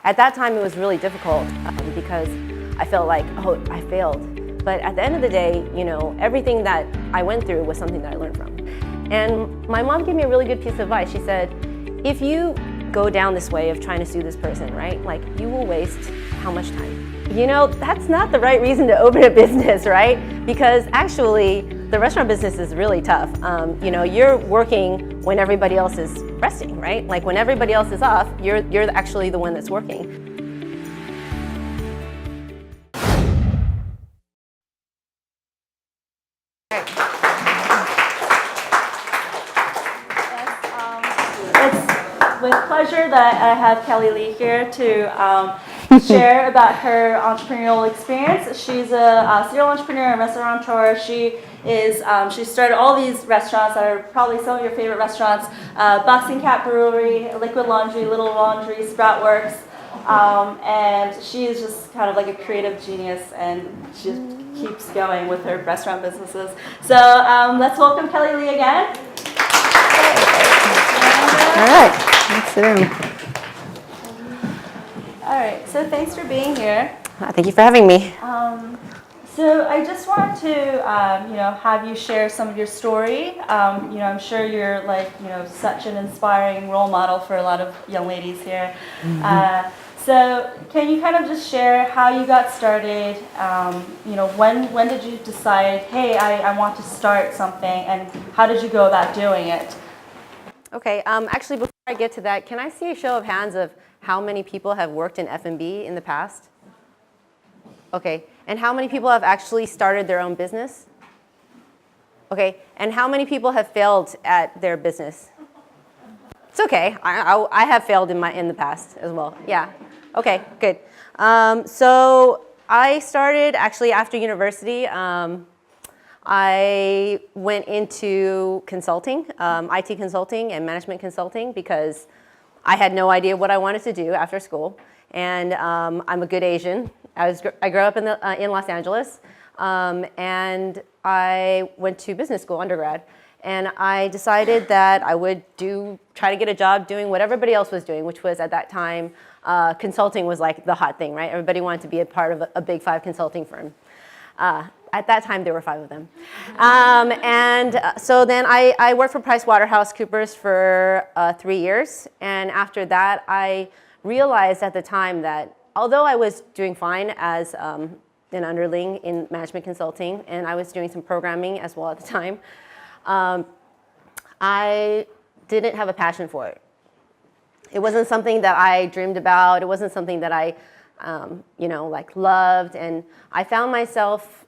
At that time, it was really difficult because I felt like, oh, I failed. But at the end of the day, you know, everything that I went through was something that I learned from. And my mom gave me a really good piece of advice. She said, if you go down this way of trying to sue this person, right, like you will waste how much time? You know, that's not the right reason to open a business, right? Because actually, the restaurant business is really tough. You know, you're working when everybody else is resting, right? Like when everybody else is off, you're actually the one that's working. It's with pleasure that I have Kelley Lee here to share about her entrepreneurial experience. She's a serial entrepreneur and restaurateur. She started all these restaurants that are probably some of your favorite restaurants: Boxing Cat Brewery, Liquid Laundry, Lil Laundry, Sproutworks, and she is just kind of like a creative genius, and she just keeps going with her restaurant businesses. So let's welcome Kelley Lee again. All right, let's sit down. All right, so thanks for being here. Thank you for having me. So I just wanted to, have you share some of your story. I'm sure you're such an inspiring role model for a lot of young ladies here. Mm-hmm. So can you kind of just share how you got started? When did you decide, hey, I want to start something, and how did you go about doing it? Okay, actually before I get to that, can I see a show of hands of how many people have worked in F&B in the past? Okay, and how many people have actually started their own business? Okay, and how many people have failed at their business? It's okay, I have failed in the past as well, yeah. Okay, good. So I started actually after university. I went into consulting, IT consulting and management consulting, because I had no idea what I wanted to do after school. And I'm a good Asian. I grew up in Los Angeles, and I went to business school undergrad. And I decided that I would try to get a job doing what everybody else was doing, which was at that time, consulting was like the hot thing, right? Everybody wanted to be a part of a big 5 consulting firm. At that time, there were 5 of them. So then I worked for PricewaterhouseCoopers for 3 years. And after that, I realized at the time that although I was doing fine as an underling in management consulting, and I was doing some programming as well at the time, I didn't have a passion for it. It wasn't something that I dreamed about. It wasn't something that I loved. And I found myself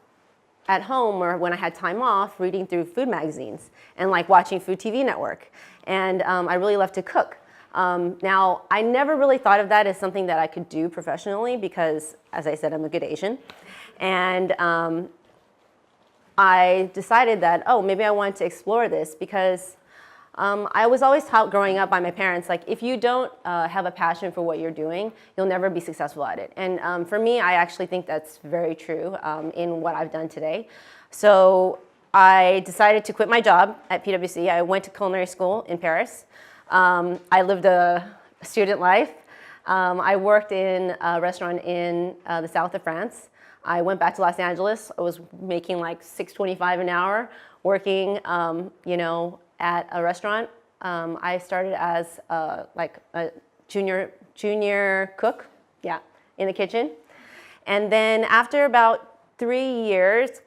at home, or when I had time off, reading through food magazines and watching Food TV Network. And I really loved to cook. Now, I never really thought of that as something that I could do professionally because, as I said, I'm a good Asian. And I decided that, maybe I wanted to explore this because I was always taught growing up by my parents, if you don't have a passion for what you're doing, you'll never be successful at it. And for me, I actually think that's very true in what I've done today. So I decided to quit my job at PwC. I went to culinary school in Paris. I lived a student life. I worked in a restaurant in the south of France. I went back to Los Angeles. I was making $6.25 an hour, working, at a restaurant. I started as a junior cook, in the kitchen. And then after about 3 years,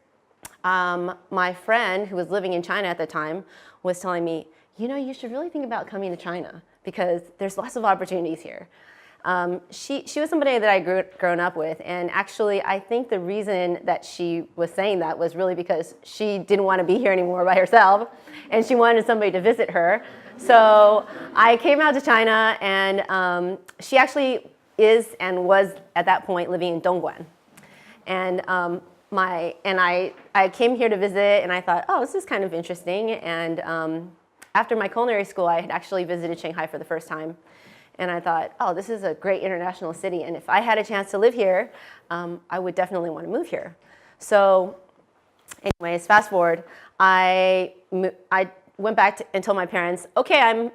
my friend who was living in China at the time was telling me, you should really think about coming to China because there's lots of opportunities here. She was somebody that I grown up with, and actually I think the reason that she was saying that was really because she didn't want to be here anymore by herself, and she wanted somebody to visit her. So I came out to China, and she actually is and was at that point living in Dongguan. And I came here to visit, and I thought, this is kind of interesting. And after my culinary school, I had actually visited Shanghai for the first time. And I thought, this is a great international city. And if I had a chance to live here, I would definitely want to move here. So anyways, fast forward, I went back and told my parents, okay, I'm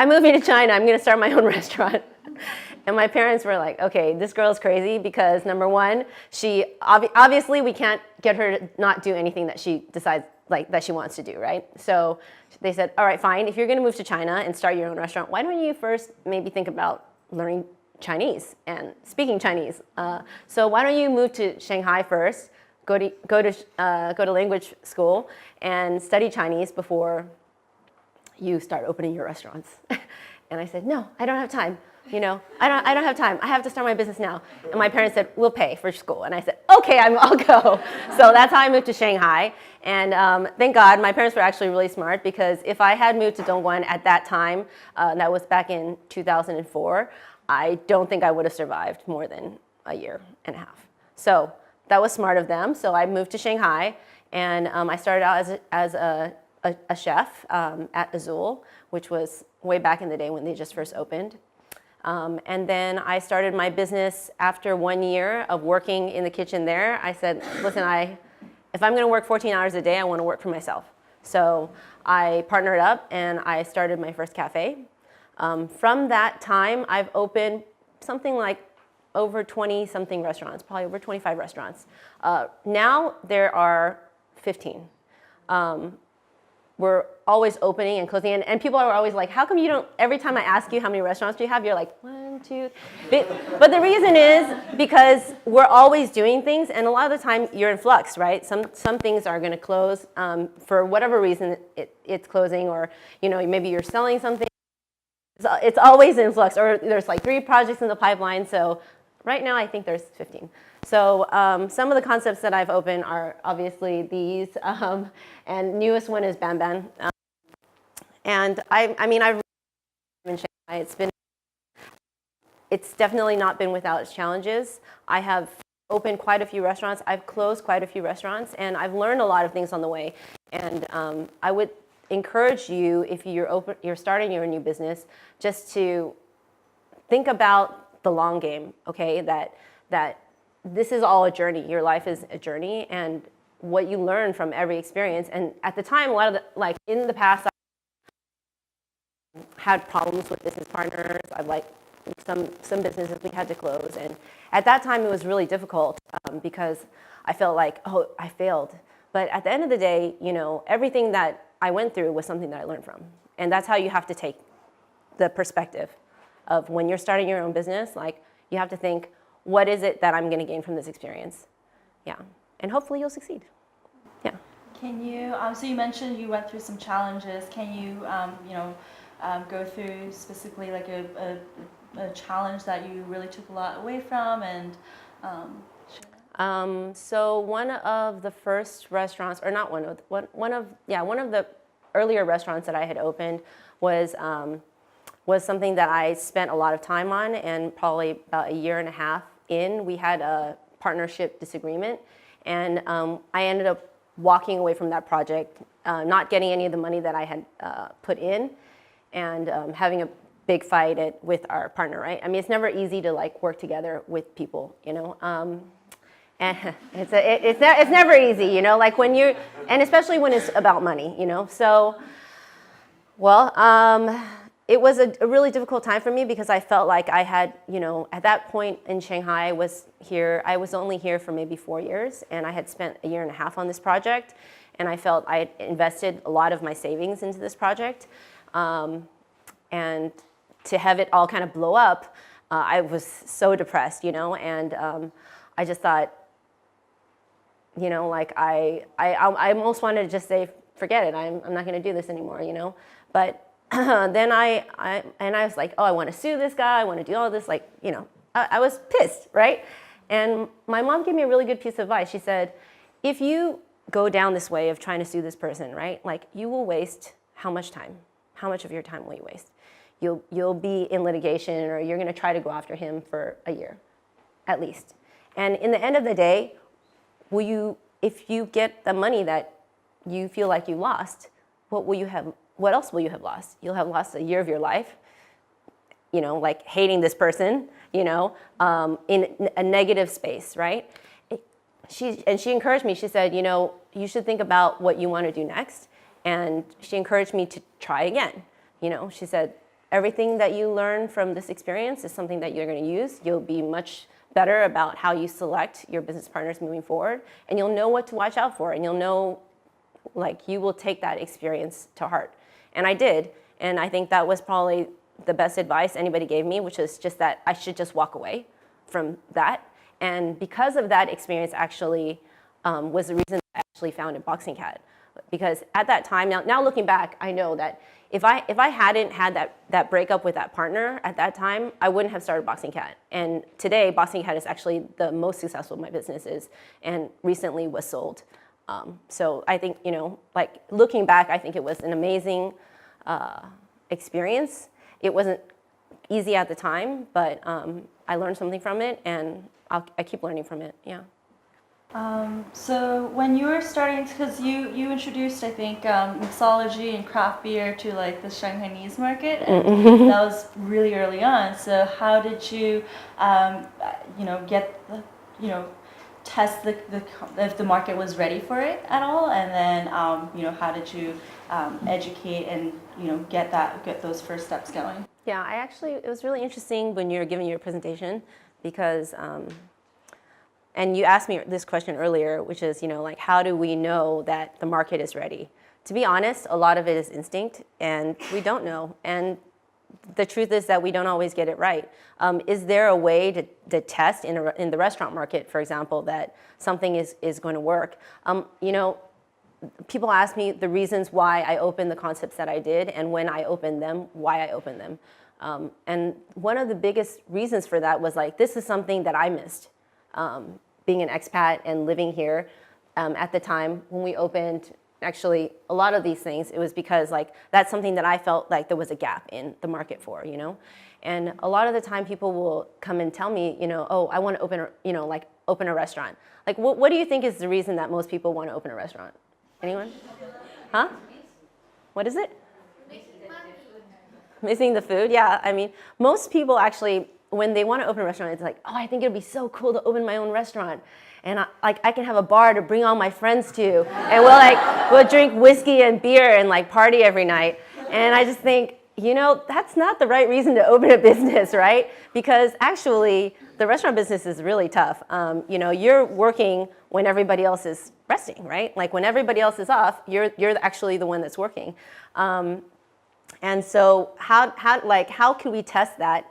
moving to China. I'm going to start my own restaurant. And my parents were like, okay, this girl's crazy because number one, she obviously we can't get her to not do anything that she decides like that she wants to do, right? So they said, all right, fine. If you're going to move to China and start your own restaurant, why don't you first maybe think about learning Chinese and speaking Chinese? So why don't you move to Shanghai first, go to language school and study Chinese before you start opening your restaurants. And I said, no, I don't have time. I don't have time. I have to start my business now. And my parents said, we'll pay for school. And I said, okay, I'll go. So that's how I moved to Shanghai. And thank God, my parents were actually really smart because if I had moved to Dongguan at that time, that was back in 2004, I don't think I would have survived more than a year and a half. So that was smart of them. So I moved to Shanghai, and I started out as a chef at Azul, which was way back in the day when they just first opened. And then I started my business after 1 year of working in the kitchen there. I said, listen, if I'm going to work 14 hours a day, I want to work for myself. So I partnered up and I started my first cafe. From that time, I've opened something like over 20-something restaurants, probably over 25 restaurants. Now there are 15. We're always opening and closing, and people are always like, how come you don't, every time I ask you how many restaurants do you have, you're like, 1, 2. But the reason is because we're always doing things, and a lot of the time you're in flux, right? Some things are going to close for whatever reason it's closing, or maybe you're selling something. It's always in flux, or there's like 3 projects in the pipeline. So right now I think there's 15. So some of the concepts that I've opened are obviously these, and newest one is Ban Ban. And I've been in Shanghai. It's definitely not been without its challenges. I have opened quite a few restaurants. I've closed quite a few restaurants, and I've learned a lot of things on the way. And I would encourage you, if you're starting your new business, just to think about the long game. Okay, that this is all a journey. Your life is a journey, and what you learn from every experience. And at the time, a lot of in the past, I had problems with business partners. I've some businesses we had to close, and at that time it was really difficult because I felt like, oh, I failed. But at the end of the day, everything that I went through was something that I learned from, and that's how you have to take the perspective of when you're starting your own business. Like, you have to think, what is it that I'm going to gain from this experience? Yeah, and hopefully you'll succeed. Yeah. Can you? So you mentioned you went through some challenges. Can you, go through specifically like a challenge that you really took a lot away from, and share that? So one of the first restaurants, or not one of the earlier restaurants that I had opened was something that I spent a lot of time on, and probably about a year and a half in, we had a partnership disagreement, and I ended up walking away from that project, not getting any of the money that I had put in, and having a big fight with our partner, right? I mean, it's never easy to work together with people, and it's never easy, when you're, and especially when it's about money, so, well, it was a really difficult time for me because I felt like I had, at that point in Shanghai, I was only here for maybe 4 years, and I had spent a year and a half on this project, and I felt I had invested a lot of my savings into this project, and to have it all kind of blow up, I was so depressed, and I just thought, I almost wanted to just say, forget it, I'm not going to do this anymore, but then I was like, oh, I want to sue this guy, I want to do all this, I was pissed, right? And my mom gave me a really good piece of advice. She said, if you go down this way of trying to sue this person, right, you will waste how much time? How much of your time will you waste? You'll be in litigation, or you're going to try to go after him for a year, at least. And in the end of the day, if you get the money that you feel like you lost, what else will you have lost? You'll have lost a year of your life, hating this person, in a negative space, right? She encouraged me. She said, you should think about what you want to do next. And she encouraged me to try again. She said, everything that you learn from this experience is something that you're going to use. You'll be much better about how you select your business partners moving forward, and you'll know what to watch out for, and you'll know, like, you will take that experience to heart. And I did, and I think that was probably the best advice anybody gave me, which is just that I should just walk away from that. And because of that experience, actually, was the reason I actually founded Boxing Cat. Because at that time, now looking back, I know that if I hadn't had that breakup with that partner at that time, I wouldn't have started Boxing Cat. And today, Boxing Cat is actually the most successful of my businesses, and recently was sold. So I think, like, looking back, I think it was an amazing experience. It wasn't easy at the time, but I learned something from it, and I keep learning from it. Yeah. So when you were starting, because you introduced, I think, mixology and craft beer to like the Shanghainese market, and that was really early on. So how did you, get the, test if the market was ready for it at all, and then how did you educate and get those first steps going? Yeah, it was really interesting when you were giving your presentation, because. And you asked me this question earlier, which is, like, how do we know that the market is ready? To be honest, a lot of it is instinct, and we don't know. And the truth is that we don't always get it right. Is there a way to test in the restaurant market, for example, that something is going to work? People ask me the reasons why I opened the concepts that I did, and when I opened them, why I opened them. And one of the biggest reasons for that was, like, this is something that I missed. Being an expat and living here, at the time when we opened, actually a lot of these things, it was because, like, that's something that I felt like there was a gap in the market for, And a lot of the time people will come and tell me, oh, I want to open, open a restaurant. Like, what do you think is the reason that most people want to open a restaurant? Anyone? Huh? What is it? Missing the food. Yeah, I mean, most people actually, when they want to open a restaurant, it's like, oh, I think it'd be so cool to open my own restaurant. And I can have a bar to bring all my friends to. And we'll drink whiskey and beer and, like, party every night. And I just think, that's not the right reason to open a business, right? Because actually, the restaurant business is really tough. You're working when everybody else is resting, right? Like, when everybody else is off, you're actually the one that's working. And so how can we test that,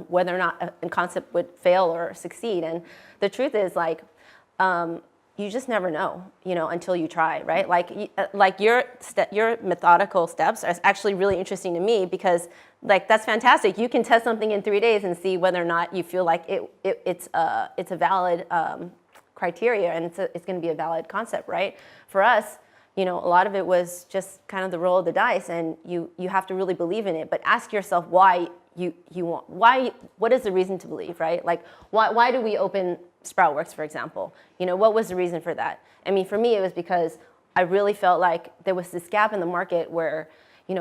whether or not a concept would fail or succeed? And the truth is, like, you just never know, until you try, right? Like your methodical steps are actually really interesting to me, because, like, that's fantastic. You can test something in 3 days and see whether or not you feel like it's a valid criteria, and it's going to be a valid concept, right? For us, a lot of it was just kind of the roll of the dice, and you have to really believe in it. But ask yourself why you want, what is the reason to believe, right? Like, why do we open Sproutworks, for example? What was the reason for that? I mean, for me, it was because I really felt like there was this gap in the market where,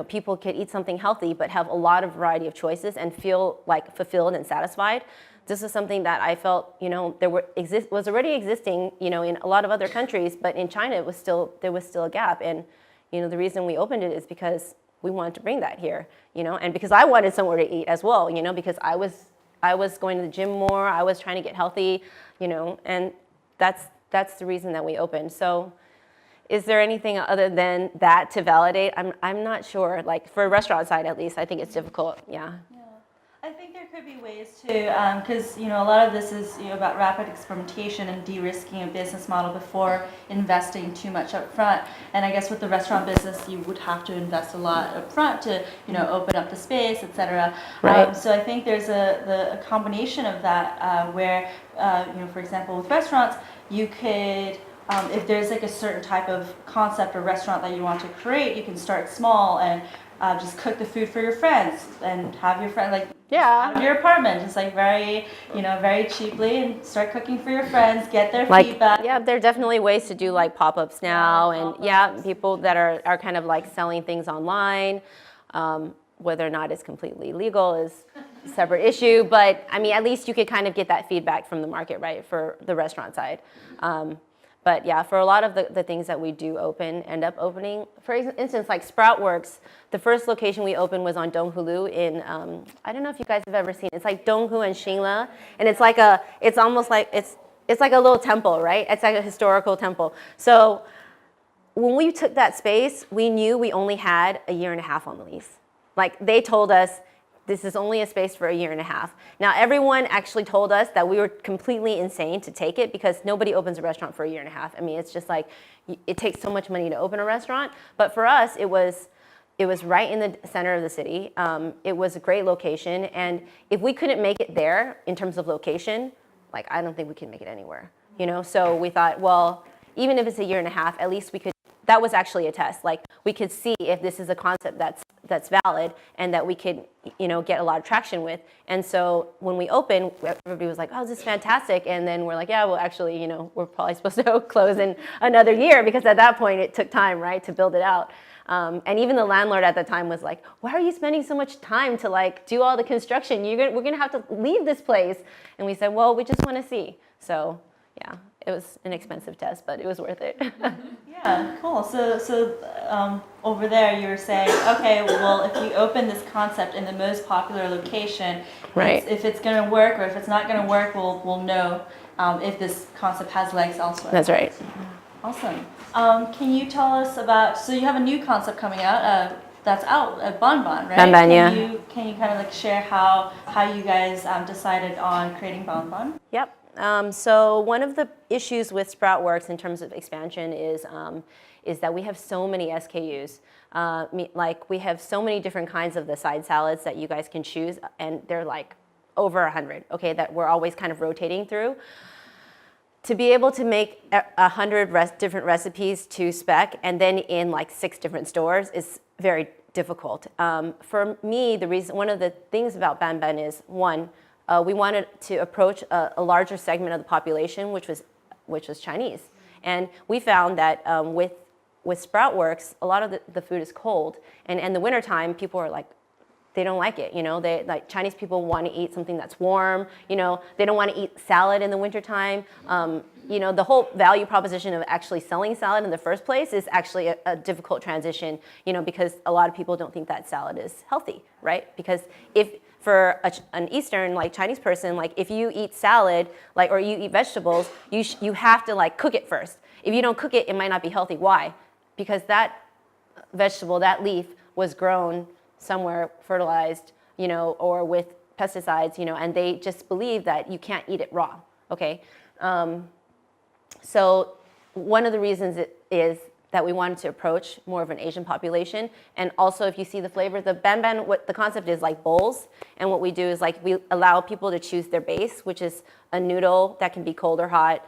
people could eat something healthy but have a lot of variety of choices and feel, like, fulfilled and satisfied. This is something that I felt, was already existing, in a lot of other countries, but in China there was still a gap. And, the reason we opened it is because we wanted to bring that here, and because I wanted somewhere to eat as well, because I was going to the gym more, I was trying to get healthy, and that's the reason that we opened. So, is there anything other than that to validate? I'm not sure. Like, for a restaurant side, at least, I think it's difficult. Yeah. I think there could be ways to, because a lot of this is about rapid experimentation and de-risking a business model before investing too much up front. And I guess with the restaurant business, you would have to invest a lot up front to open up the space, etc. Right. So I think there's a combination of that where for example, with restaurants, you could. If there's like a certain type of concept or restaurant that you want to create, you can start small and just cook the food for your friends and have your friend out of your apartment, just like very cheaply, and start cooking for your friends, get their feedback. Yeah, there are definitely ways to do, like, pop-ups now, and people that are kind of like selling things online. Whether or not it's completely legal is a separate issue, but I mean, at least you could kind of get that feedback from the market, right, for the restaurant side. But yeah, for a lot of the things that we do end up opening, for instance, like Sproutworks, the first location we opened was on Donghulu in, I don't know if you guys have ever seen, it's like Donghu and Xingla, and it's like it's almost like, it's like a little temple, right? It's like a historical temple. So when we took that space, we knew we only had a year and a half on the lease. Like they told us, this is only a space for a year and a half. Now, everyone actually told us that we were completely insane to take it because nobody opens a restaurant for a year and a half. I mean, it's just like, it takes so much money to open a restaurant. But for us, it was right in the center of the city. It was a great location. And if we couldn't make it there in terms of location, like, I don't think we can make it anywhere, you know? So we thought, well, even if it's a year and a half, at least we could, that was actually a test. Like, we could see if this is a concept that's valid and that we could, you know, get a lot of traction with. And so when we opened, everybody was like, oh, this is fantastic. And then we're like, yeah, well, actually, you know, we're probably supposed to close in another year because at that point it took time, right, to build it out. And even the landlord at the time was like, why are you spending so much time to like do all the construction? We're gonna have to leave this place. And we said, well, we just want to see. So yeah, it was an expensive test, but it was worth it. Yeah, cool. So over there you were saying, okay, well, if we open this concept in the most popular location, right, if it's going to work or if it's not going to work, we'll know if this concept has legs elsewhere. That's right. Awesome. Can you tell us about, so you have a new concept coming out that's out at Bon Bon, right? Bon Bon, yeah. Can you kind of like share how you guys decided on creating Bon Bon? Yep. So one of the issues with Sproutworks in terms of expansion is that we have so many SKUs. Like we have so many different kinds of the side salads that you guys can choose, and they're like over 100, okay, that we're always kind of rotating through. To be able to make 100 different recipes to spec and then in like 6 different stores is very difficult. For me, one of the things about Ban Ban is, one, we wanted to approach a larger segment of the population, which was Chinese. And we found that with Sproutworks, a lot of the food is cold. And in the wintertime, people are like, they don't like it, you know? Like Chinese people want to eat something that's warm, you know? They don't want to eat salad in the wintertime. You know, the whole value proposition of actually selling salad in the first place is actually a difficult transition, you know, because a lot of people don't think that salad is healthy, right? Because for an Eastern, like Chinese person, like if you eat salad, like, or you eat vegetables, you have to like cook it first. If you don't cook it, it might not be healthy. Why? Because that vegetable, that leaf was grown somewhere, fertilized, you know, or with pesticides, you know, and they just believe that you can't eat it raw, okay? So one of the reasons is that we wanted to approach more of an Asian population. And also, if you see the flavor, the Ban Ban, what the concept is like bowls. And what we do is like we allow people to choose their base, which is a noodle that can be cold or hot,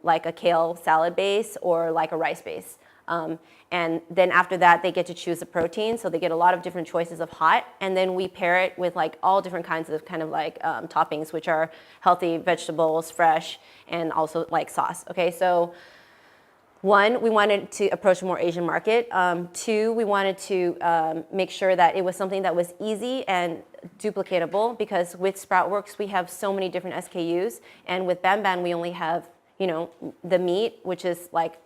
like a kale salad base or like a rice base. And then after that, they get to choose a protein. So they get a lot of different choices of hot. And then we pair it with like all different kinds of kind of like toppings, which are healthy vegetables, fresh, and also like sauce. Okay, so one, we wanted to approach a more Asian market. Two, we wanted to make sure that it was something that was easy and duplicatable, because with Sproutworks, we have so many different SKUs. And with Ban Ban, we only have, you know, the meat, which is like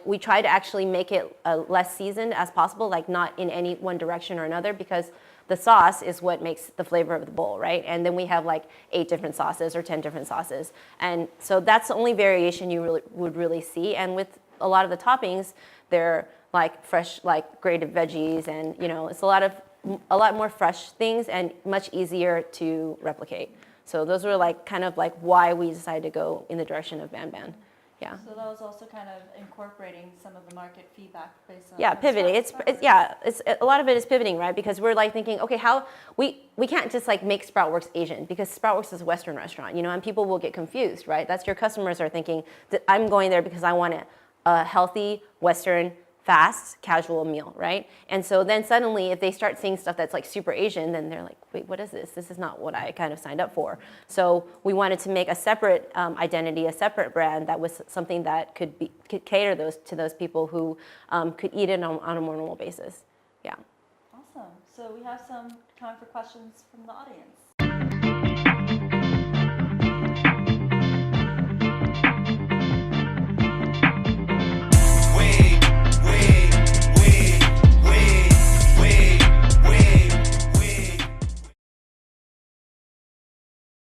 we try to actually make it less seasoned as possible, like not in any one direction or another, because the sauce is what makes the flavor of the bowl, right? And then we have like 8 different sauces or 10 different sauces. And so that's the only variation you would really see. And with a lot of the toppings, they're like fresh, like grated veggies, and you know, it's a lot more fresh things and much easier to replicate. So those were like kind of like why we decided to go in the direction of Ban Ban. Yeah. So that was also kind of incorporating some of the market feedback based on. Yeah, pivoting. It's a lot of it is pivoting, right? Because we're like thinking, okay, how we can't just like make Sproutworks Asian, because Sproutworks is a Western restaurant, you know, and people will get confused, right? That's your customers are thinking that I'm going there because I want a healthy Western fast casual meal, right? And so then suddenly if they start seeing stuff that's like super Asian, then they're like, wait, what is this? This is not what I kind of signed up for. So we wanted to make a separate identity, a separate brand that was something that could cater to those people who could eat it on a more normal basis. Yeah. Awesome. So we have some time for questions from the audience.